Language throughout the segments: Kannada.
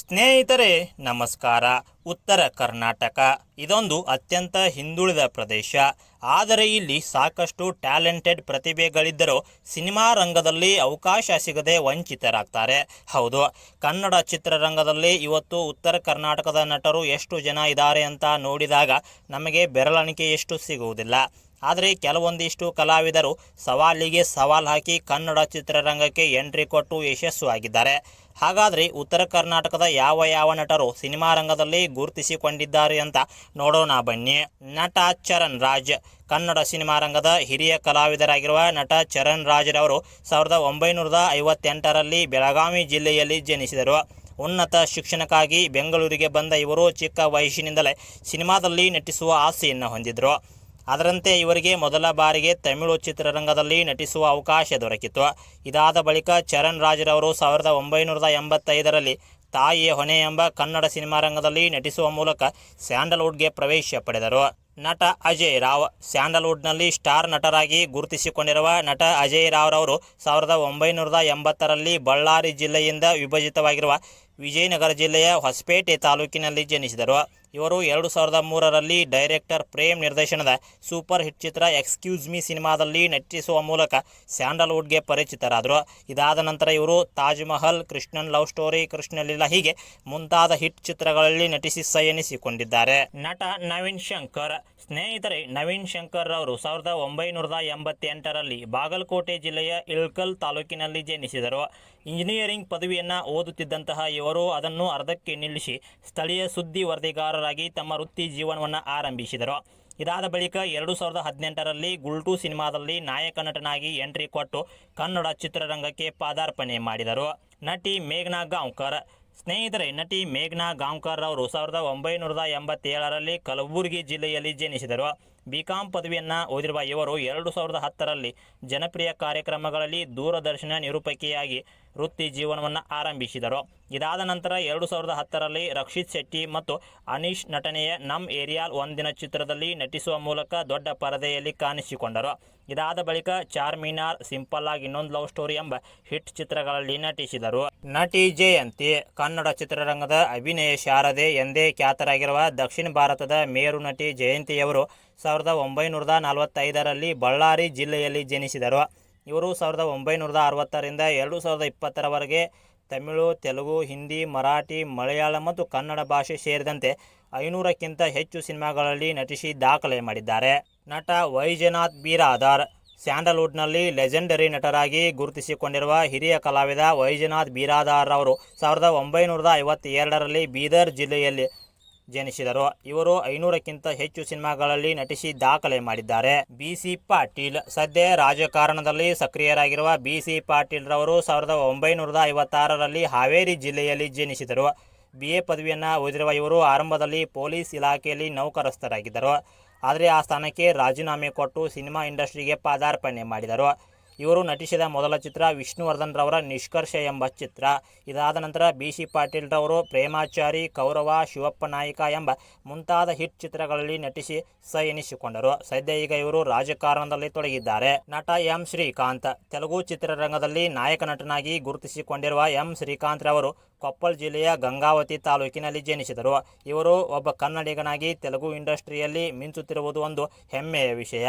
ಸ್ನೇಹಿತರೆ ನಮಸ್ಕಾರ. ಉತ್ತರ ಕರ್ನಾಟಕ ಇದೊಂದು ಅತ್ಯಂತ ಹಿಂದುಳಿದ ಪ್ರದೇಶ. ಆದರೆ ಇಲ್ಲಿ ಸಾಕಷ್ಟು ಟ್ಯಾಲೆಂಟೆಡ್ ಪ್ರತಿಭೆಗಳಿದ್ದರೂ ಸಿನಿಮಾ ರಂಗದಲ್ಲಿ ಅವಕಾಶ ಸಿಗದೆ ವಂಚಿತರಾಗ್ತಾರೆ. ಹೌದು, ಕನ್ನಡ ಚಿತ್ರರಂಗದಲ್ಲಿ ಇವತ್ತು ಉತ್ತರ ಕರ್ನಾಟಕದ ನಟರು ಎಷ್ಟು ಜನ ಇದ್ದಾರೆ ಅಂತ ನೋಡಿದಾಗ ನಮಗೆ ಬೆರಳೆಣಿಕೆಯಷ್ಟು ಸಿಗುವುದಿಲ್ಲ. ಆದರೆ ಕೆಲವೊಂದಿಷ್ಟು ಕಲಾವಿದರು ಸವಾಲಿಗೆ ಸವಾಲು ಹಾಕಿ ಕನ್ನಡ ಚಿತ್ರರಂಗಕ್ಕೆ ಎಂಟ್ರಿ ಕೊಟ್ಟು ಯಶಸ್ವಿಯಾಗಿದ್ದಾರೆ. ಹಾಗಾದರೆ ಉತ್ತರ ಕರ್ನಾಟಕದ ಯಾವ ಯಾವ ನಟರು ಸಿನಿಮಾ ರಂಗದಲ್ಲಿ ಗುರುತಿಸಿಕೊಂಡಿದ್ದಾರೆ ಅಂತ ನೋಡೋಣ ಬನ್ನಿ. ನಟ ಚರಣ್ ರಾಜ್. ಕನ್ನಡ ಸಿನಿಮಾ ರಂಗದ ಹಿರಿಯ ಕಲಾವಿದರಾಗಿರುವ ನಟ ಚರಣ್ ರಾಜ್ರವರು 1958ರಲ್ಲಿ ಬೆಳಗಾವಿ ಜಿಲ್ಲೆಯಲ್ಲಿ ಜನಿಸಿದರು. ಉನ್ನತ ಶಿಕ್ಷಣಕ್ಕಾಗಿ ಬೆಂಗಳೂರಿಗೆ ಬಂದ ಇವರು ಚಿಕ್ಕ ವಯಸ್ಸಿನಿಂದಲೇ ಸಿನಿಮಾದಲ್ಲಿ ನಟಿಸುವ ಆಸೆಯನ್ನು ಹೊಂದಿದ್ರು. ಅದರಂತೆ ಇವರಿಗೆ ಮೊದಲ ಬಾರಿಗೆ ತಮಿಳು ಚಿತ್ರರಂಗದಲ್ಲಿ ನಟಿಸುವ ಅವಕಾಶ ದೊರಕಿತು. ಇದಾದ ಬಳಿಕ ಚರಣ್ ರಾಜ್ರವರು 1985ರಲ್ಲಿ ತಾಯಿಯ ಹೊಣೆ ಎಂಬ ಕನ್ನಡ ಸಿನಿಮಾ ರಂಗದಲ್ಲಿ ನಟಿಸುವ ಮೂಲಕ ಸ್ಯಾಂಡಲ್ವುಡ್ಗೆ ಪ್ರವೇಶ ಪಡೆದರು. ನಟ ಅಜಯ್ ರಾವ್. ಸ್ಯಾಂಡಲ್ವುಡ್ನಲ್ಲಿ ಸ್ಟಾರ್ ನಟರಾಗಿ ಗುರುತಿಸಿಕೊಂಡಿರುವ ನಟ ಅಜಯ್ ರಾವ್ರವರು 1980ರಲ್ಲಿ ಬಳ್ಳಾರಿ ಜಿಲ್ಲೆಯಿಂದ ವಿಭಜಿತವಾಗಿರುವ ವಿಜಯನಗರ ಜಿಲ್ಲೆಯ ಹೊಸಪೇಟೆ ತಾಲೂಕಿನಲ್ಲಿ ಜನಿಸಿದರು. ಇವರು 2003ರಲ್ಲಿ ಡೈರೆಕ್ಟರ್ ಪ್ರೇಮ್ ನಿರ್ದೇಶನದ ಸೂಪರ್ ಹಿಟ್ ಚಿತ್ರ ಎಕ್ಸ್ಕ್ಯೂಸ್ ಮೀ ಸಿನಿಮಾದಲ್ಲಿ ನಟಿಸುವ ಮೂಲಕ ಸ್ಯಾಂಡಲ್ವುಡ್ಗೆ ಪರಿಚಿತರಾದರು. ಇದಾದ ನಂತರ ಇವರು ತಾಜ್ ಮಹಲ್, ಕೃಷ್ಣನ್ ಲವ್ ಸ್ಟೋರಿ, ಕೃಷ್ಣಲೀಲಾ ಹೀಗೆ ಮುಂತಾದ ಹಿಟ್ ಚಿತ್ರಗಳಲ್ಲಿ ನಟಿಸಿ ಎನಿಸಿಕೊಂಡಿದ್ದಾರೆ. ನಟ ನವೀನ್ ಶಂಕರ್. ಸ್ನೇಹಿತರೆ, ನವೀನ್ ಶಂಕರ್ ಅವರು 1988ರಲ್ಲಿ ಬಾಗಲಕೋಟೆ ಜಿಲ್ಲೆಯ ಇಳಕಲ್ ತಾಲೂಕಿನಲ್ಲಿ ಜನಿಸಿದರು. ಇಂಜಿನಿಯರಿಂಗ್ ಪದವಿಯನ್ನು ಓದುತ್ತಿದ್ದಂತಹ ಇವರು ಅದನ್ನು ಅರ್ಧಕ್ಕೆ ನಿಲ್ಲಿಸಿ ಸ್ಥಳೀಯ ಸುದ್ದಿ ವರದಿಗಾರರಾಗಿ ತಮ್ಮ ವೃತ್ತಿ ಜೀವನವನ್ನು ಆರಂಭಿಸಿದರು. ಇದಾದ ಬಳಿಕ 2018ರಲ್ಲಿ ಗುಲ್ಟು ಸಿನಿಮಾದಲ್ಲಿ ನಾಯಕ ನಟನಾಗಿ ಎಂಟ್ರಿ ಕೊಟ್ಟು ಕನ್ನಡ ಚಿತ್ರರಂಗಕ್ಕೆ ಪಾದಾರ್ಪಣೆ ಮಾಡಿದರು. ನಟಿ ಮೇಘನಾ ಗಾಂವ್ಕರ್. ಸ್ನೇಹಿತರೆ, ನಟಿ ಮೇಘನಾ ಗಾಂವ್ಕರ್ ಅವರು 1987ರಲ್ಲಿ ಕಲಬುರಗಿ ಜಿಲ್ಲೆಯಲ್ಲಿ ಜನಿಸಿದರು. ಬಿಕಾಂ ಪದವಿಯನ್ನು ಓದಿರುವ ಇವರು 2010ರಲ್ಲಿ ಜನಪ್ರಿಯ ಕಾರ್ಯಕ್ರಮಗಳಲ್ಲಿ ದೂರದರ್ಶನ ನಿರೂಪಕಿಯಾಗಿ ವೃತ್ತಿ ಜೀವನವನ್ನು ಆರಂಭಿಸಿದರು. ಇದಾದ ನಂತರ 2010ರಲ್ಲಿ ರಕ್ಷಿತ್ ಶೆಟ್ಟಿ ಮತ್ತು ಅನೀಶ್ ನಟನೆಯ ನಮ್ ಏರಿಯಾಲ್ ಒಂದಿನ ಚಿತ್ರದಲ್ಲಿ ನಟಿಸುವ ಮೂಲಕ ದೊಡ್ಡ ಪರದೆಯಲ್ಲಿ ಕಾಣಿಸಿಕೊಂಡರು. ಇದಾದ ಬಳಿಕ ಚಾರ್ಮಿನಾರ್, ಸಿಂಪಲ್ ಆಗಿ ಇನ್ನೊಂದು ಲವ್ ಸ್ಟೋರಿ ಎಂಬ ಹಿಟ್ ಚಿತ್ರಗಳಲ್ಲಿ ನಟಿಸಿದರು. ನಟಿ ಜಯಂತಿ. ಕನ್ನಡ ಚಿತ್ರರಂಗದ ಅಭಿನಯ ಶಾರದೆ ಎಂದೇ ಖ್ಯಾತರಾಗಿರುವ ದಕ್ಷಿಣ ಭಾರತದ ಮೇರು ನಟಿ ಜಯಂತಿಯವರು 1945ರಲ್ಲಿ ಬಳ್ಳಾರಿ ಜಿಲ್ಲೆಯಲ್ಲಿ ಜನಿಸಿದರು. ಇವರು 1960ರಿಂದ 2020ರವರೆಗೆ ತಮಿಳು, ತೆಲುಗು, ಹಿಂದಿ, ಮರಾಠಿ, ಮಲಯಾಳಂ ಮತ್ತು ಕನ್ನಡ ಭಾಷೆ ಸೇರಿದಂತೆ 500ಕ್ಕಿಂತ ಹೆಚ್ಚು ಸಿನಿಮಾಗಳಲ್ಲಿ ನಟಿಸಿ ದಾಖಲೆ ಮಾಡಿದ್ದಾರೆ. ನಟ ವೈಜನಾಥ್ ಬಿರಾದಾರ್. ಸ್ಯಾಂಡಲ್ವುಡ್ನಲ್ಲಿ ಲೆಜೆಂಡರಿ ನಟರಾಗಿ ಗುರುತಿಸಿಕೊಂಡಿರುವ ಹಿರಿಯ ಕಲಾವಿದ ವೈಜನಾಥ್ ಬಿರಾದಾರ್ ಅವರು 1952ರಲ್ಲಿ ಬೀದರ್ ಜಿಲ್ಲೆಯಲ್ಲಿ ಜನಿಸಿದರು. ಇವರು 500ಕ್ಕಿಂತ ಹೆಚ್ಚು ಸಿನಿಮಾಗಳಲ್ಲಿ ನಟಿಸಿ ದಾಖಲೆ ಮಾಡಿದ್ದಾರೆ. ಬಿ.ಸಿ. ಪಾಟೀಲ್. ಸದ್ಯ ರಾಜಕಾರಣದಲ್ಲಿ ಸಕ್ರಿಯರಾಗಿರುವ ಬಿ.ಸಿ. ಪಾಟೀಲ್ ರವರು 1956ರಲ್ಲಿ ಹಾವೇರಿ ಜಿಲ್ಲೆಯಲ್ಲಿ ಜನಿಸಿದರು. BA ಪದವಿಯನ್ನು ಓದಿರುವ ಇವರು ಆರಂಭದಲ್ಲಿ ಪೊಲೀಸ್ ಇಲಾಖೆಯಲ್ಲಿ ನೌಕರಸ್ಥರಾಗಿದ್ದರು. ಆದರೆ ಆ ಸ್ಥಾನಕ್ಕೆ ರಾಜೀನಾಮೆ ಕೊಟ್ಟು ಸಿನಿಮಾ ಇಂಡಸ್ಟ್ರಿಗೆ ಪಾದಾರ್ಪಣೆ ಮಾಡಿದರು. ಇವರು ನಟಿಸಿದ ಮೊದಲ ಚಿತ್ರ ವಿಷ್ಣುವರ್ಧನ್ ರವರ ನಿಷ್ಕರ್ಷ ಎಂಬ ಚಿತ್ರ. ಇದಾದ ನಂತರ ಬಿ.ಸಿ. ಪಾಟೀಲ್ ರವರು ಪ್ರೇಮಾಚಾರಿ, ಕೌರವ, ಶಿವಪ್ಪ ನಾಯಿಕ ಎಂಬ ಮುಂತಾದ ಹಿಟ್ ಚಿತ್ರಗಳಲ್ಲಿ ನಟಿಸಿ ಎನಿಸಿಕೊಂಡರು. ಸದ್ಯ ಈಗ ಇವರು ರಾಜಕಾರಣದಲ್ಲಿ ತೊಡಗಿದ್ದಾರೆ. ನಟ ಎಂ. ಶ್ರೀಕಾಂತ್. ತೆಲುಗು ಚಿತ್ರರಂಗದಲ್ಲಿ ನಾಯಕ ನಟನಾಗಿ ಗುರುತಿಸಿಕೊಂಡಿರುವ ಎಂ. ಶ್ರೀಕಾಂತ್ ರವರು ಕೊಪ್ಪಳ ಜಿಲ್ಲೆಯ ಗಂಗಾವತಿ ತಾಲೂಕಿನಲ್ಲಿ ಜನಿಸಿದರು. ಇವರು ಒಬ್ಬ ಕನ್ನಡಿಗನಾಗಿ ತೆಲುಗು ಇಂಡಸ್ಟ್ರಿಯಲ್ಲಿ ಮಿಂಚುತ್ತಿರುವುದು ಒಂದು ಹೆಮ್ಮೆಯ ವಿಷಯ.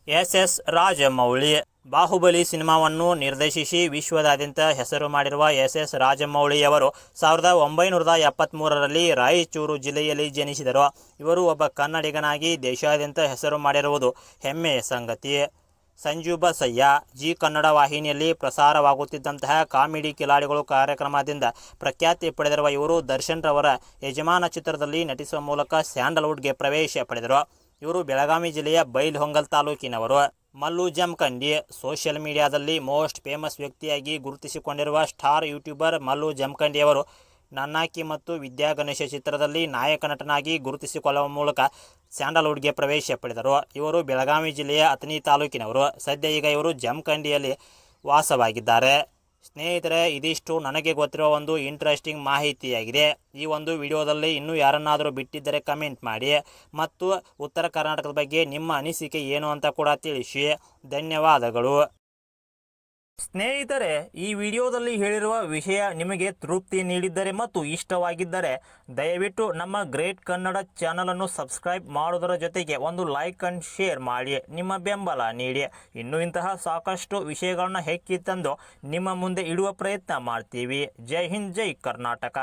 ಎಸ್ ರಾಜಮೌಳಿ. ಬಾಹುಬಲಿ ಸಿನಿಮಾವನ್ನು ನಿರ್ದೇಶಿಸಿ ವಿಶ್ವದಾದ್ಯಂತ ಹೆಸರು ಮಾಡಿರುವ ಎಸ್ ರಾಜಮೌಳಿಯವರು 1973ರಲ್ಲಿ ರಾಯಚೂರು ಜಿಲ್ಲೆಯಲ್ಲಿ ಜನಿಸಿದರು. ಇವರು ಒಬ್ಬ ಕನ್ನಡಿಗನಾಗಿ ದೇಶಾದ್ಯಂತ ಹೆಸರು ಮಾಡಿರುವುದು ಹೆಮ್ಮೆಯ ಸಂಗತಿ. ಸಂಜು ಬಸಯ್ಯ. ಜಿ ಕನ್ನಡ ವಾಹಿನಿಯಲ್ಲಿ ಪ್ರಸಾರವಾಗುತ್ತಿದ್ದಂತಹ ಕಾಮಿಡಿ ಕಿಲಾಡಿಗಳು ಕಾರ್ಯಕ್ರಮದಿಂದ ಪ್ರಖ್ಯಾತಿ ಪಡೆದಿರುವ ಇವರು ದರ್ಶನ್ ರವರ ಯಜಮಾನ ಚಿತ್ರದಲ್ಲಿ ನಟಿಸುವ ಮೂಲಕ ಸ್ಯಾಂಡಲ್ವುಡ್ಗೆ ಪ್ರವೇಶ ಪಡೆದರು. ಇವರು ಬೆಳಗಾವಿ ಜಿಲ್ಲೆಯ ಬೈಲಹೊಂಗಲ್ ತಾಲೂಕಿನವರು. ಮಲ್ಲು ಜಮಖಂಡಿ. ಸೋಷಿಯಲ್ ಮೀಡಿಯಾದಲ್ಲಿ ಮೋಸ್ಟ್ ಫೇಮಸ್ ವ್ಯಕ್ತಿಯಾಗಿ ಗುರುತಿಸಿಕೊಂಡಿರುವ ಸ್ಟಾರ್ ಯೂಟ್ಯೂಬರ್ ಮಲ್ಲು ಜಮಖಂಡಿಯವರು ನನ್ನಾಕಿ ಮತ್ತು ವಿದ್ಯಾ ಗಣೇಶ ಚಿತ್ರದಲ್ಲಿ ನಾಯಕ ನಟನಾಗಿ ಗುರುತಿಸಿಕೊಳ್ಳುವ ಮೂಲಕ ಸ್ಯಾಂಡಲ್ವುಡ್ಗೆ ಪ್ರವೇಶ ಪಡೆದರು. ಇವರು ಬೆಳಗಾವಿ ಜಿಲ್ಲೆಯ ಅಥಣಿ ತಾಲೂಕಿನವರು. ಸದ್ಯ ಈಗ ಇವರು ಜಮಖಂಡಿಯಲ್ಲಿ ವಾಸವಾಗಿದ್ದಾರೆ. ಸ್ನೇಹಿತರೆ, ಇದಿಷ್ಟು ನನಗೆ ಗೊತ್ತಿರುವ ಒಂದು ಇಂಟ್ರೆಸ್ಟಿಂಗ್ ಮಾಹಿತಿಯಾಗಿದೆ. ಈ ಒಂದು ವಿಡಿಯೋದಲ್ಲಿ ಇನ್ನೂ ಯಾರನ್ನಾದರೂ ಬಿಟ್ಟಿದ್ದರೆ ಕಮೆಂಟ್ ಮಾಡಿ ಮತ್ತು ಉತ್ತರ ಕರ್ನಾಟಕದ ಬಗ್ಗೆ ನಿಮ್ಮ ಅನಿಸಿಕೆ ಏನು ಅಂತ ಕೂಡ ತಿಳಿಸಿ. ಧನ್ಯವಾದಗಳು. ಸ್ನೇಹಿತರೆ, ಈ ವಿಡಿಯೋದಲ್ಲಿ ಹೇಳಿರುವ ವಿಷಯ ನಿಮಗೆ ತೃಪ್ತಿ ನೀಡಿದ್ದರೆ ಮತ್ತು ಇಷ್ಟವಾಗಿದ್ದರೆ ದಯವಿಟ್ಟು ನಮ್ಮ ಗ್ರೇಟ್ ಕನ್ನಡ ಚಾನಲನ್ನು ಸಬ್ಸ್ಕ್ರೈಬ್ ಮಾಡೋದರ ಜೊತೆಗೆ ಒಂದು ಲೈಕ್ ಅಂಡ್ ಶೇರ್ ಮಾಡಿ ನಿಮ್ಮ ಬೆಂಬಲ ನೀಡಿ. ಇನ್ನು ಇಂತಹ ಸಾಕಷ್ಟು ವಿಷಯಗಳನ್ನ ಹೆಕ್ಕಿ ತಂದು ನಿಮ್ಮ ಮುಂದೆ ಇಡುವ ಪ್ರಯತ್ನ ಮಾಡ್ತೀವಿ. ಜೈ ಹಿಂದ್, ಜೈ ಕರ್ನಾಟಕ.